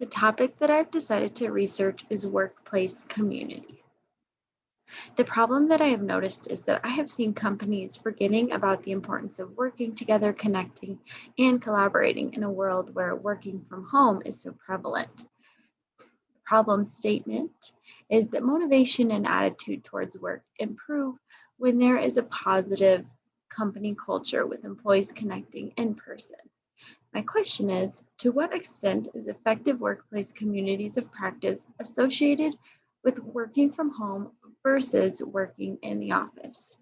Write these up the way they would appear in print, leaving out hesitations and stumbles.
The topic that I've decided to research is workplace community. The problem that I have noticed is that I have seen companies forgetting about the importance of working together, connecting, and collaborating in a world where working from home is so prevalent. The problem statement is that motivation and attitude towards work improve when there is a positive company culture with employees connecting in person. My question is, to what extent is effective workplace communities of practice associated with working from home versus working in the office?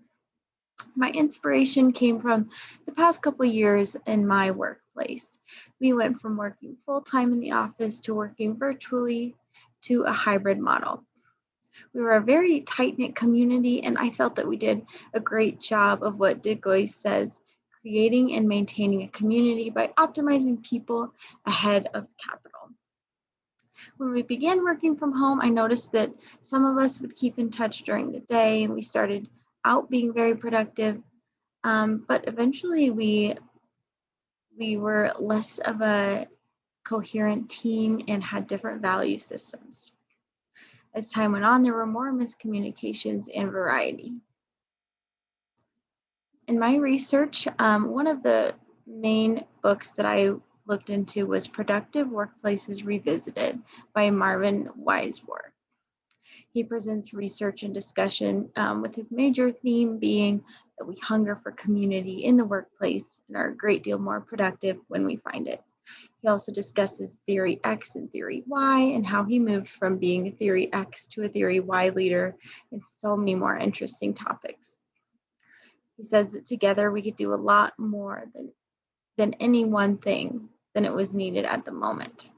My inspiration came from the past couple years in my workplace. We went from working full time in the office to working virtually to a hybrid model. We were a very tight knit community, and I felt that we did a great job of what De Gois says, creating and maintaining a community by optimizing people ahead of capital. When we began working from home, I noticed that some of us would keep in touch during the day, and we started out being very productive. But eventually, we were less of a coherent team and had different value systems. As time went on, there were more miscommunications and variety. In my research, one of the main books that I looked into was Productive Workplaces Revisited by Marvin Wisewar. He presents research and discussion with his major theme being that we hunger for community in the workplace and are a great deal more productive when we find it. He also discusses Theory X and Theory Y and how he moved from being a Theory X to a Theory Y leader and so many more interesting topics. He says that together we could do a lot more than any one thing than it was needed at the moment.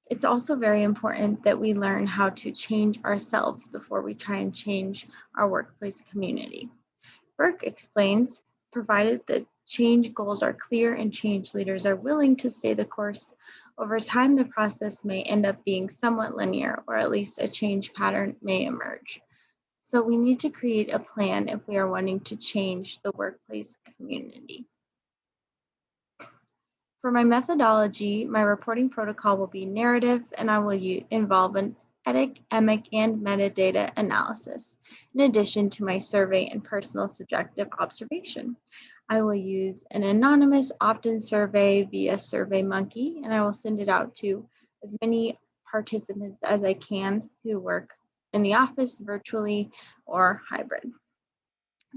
It's also very important that we learn how to change ourselves before we try and change our workplace community. Burke explains, provided that change goals are clear and change leaders are willing to stay the course, over time the process may end up being somewhat linear, or at least a change pattern may emerge. So we need to create a plan if we are wanting to change the workplace community. For my methodology, my reporting protocol will be narrative, and I will involve an etic, emic, and metadata analysis, in addition to my survey and personal subjective observation. I will use an anonymous opt-in survey via SurveyMonkey, and I will send it out to as many participants as I can who work in the office, virtually, or hybrid.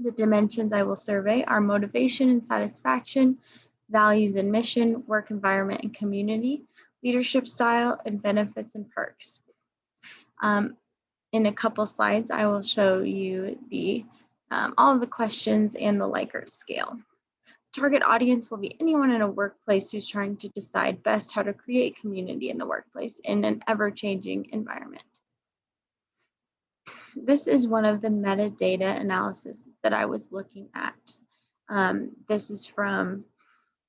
The dimensions I will survey are motivation and satisfaction, values and mission, work environment and community, leadership style, and benefits and perks. In a couple slides, I will show you all of the questions and the Likert scale. Target audience will be anyone in a workplace who's trying to decide best how to create community in the workplace in an ever-changing environment. This is one of the metadata analysis that I was looking at. This is from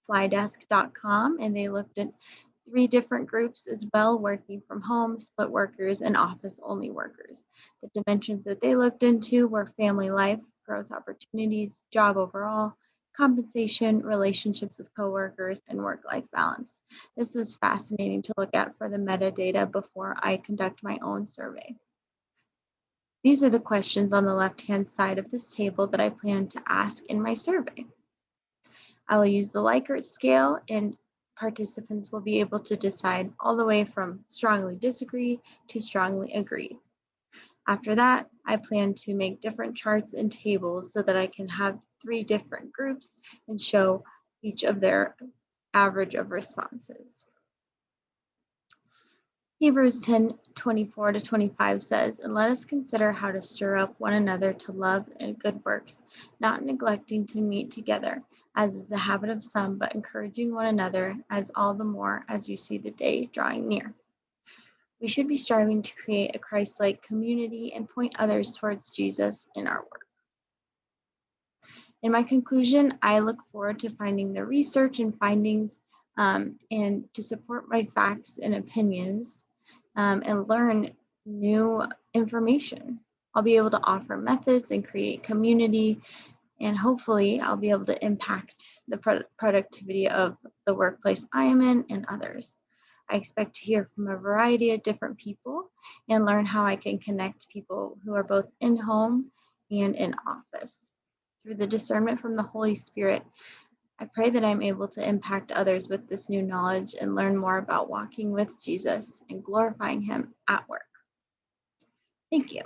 flydesk.com, and they looked at 3 different groups as well: working from home, split workers, and office-only workers. The dimensions that they looked into were family life, growth opportunities, job overall, compensation, relationships with coworkers, and work-life balance. This was fascinating to look at for the metadata before I conduct my own survey. These are the questions on the left-hand side of this table that I plan to ask in my survey. I will use the Likert scale, and participants will be able to decide all the way from strongly disagree to strongly agree. After that, I plan to make different charts and tables so that I can have 3 different groups and show each of their average of responses. Hebrews 10:24-25 says, "And let us consider how to stir up one another to love and good works, not neglecting to meet together, as is the habit of some, but encouraging one another, as all the more as you see the day drawing near." We should be striving to create a Christ-like community and point others towards Jesus in our work. In my conclusion, I look forward to finding the research and findings and to support my facts and opinions and learn new information. I'll be able to offer methods and create community, and hopefully I'll be able to impact the productivity of the workplace I am in and others. I expect to hear from a variety of different people and learn how I can connect people who are both in home and in office. Through the discernment from the Holy Spirit, I pray that I'm able to impact others with this new knowledge and learn more about walking with Jesus and glorifying Him at work. Thank you.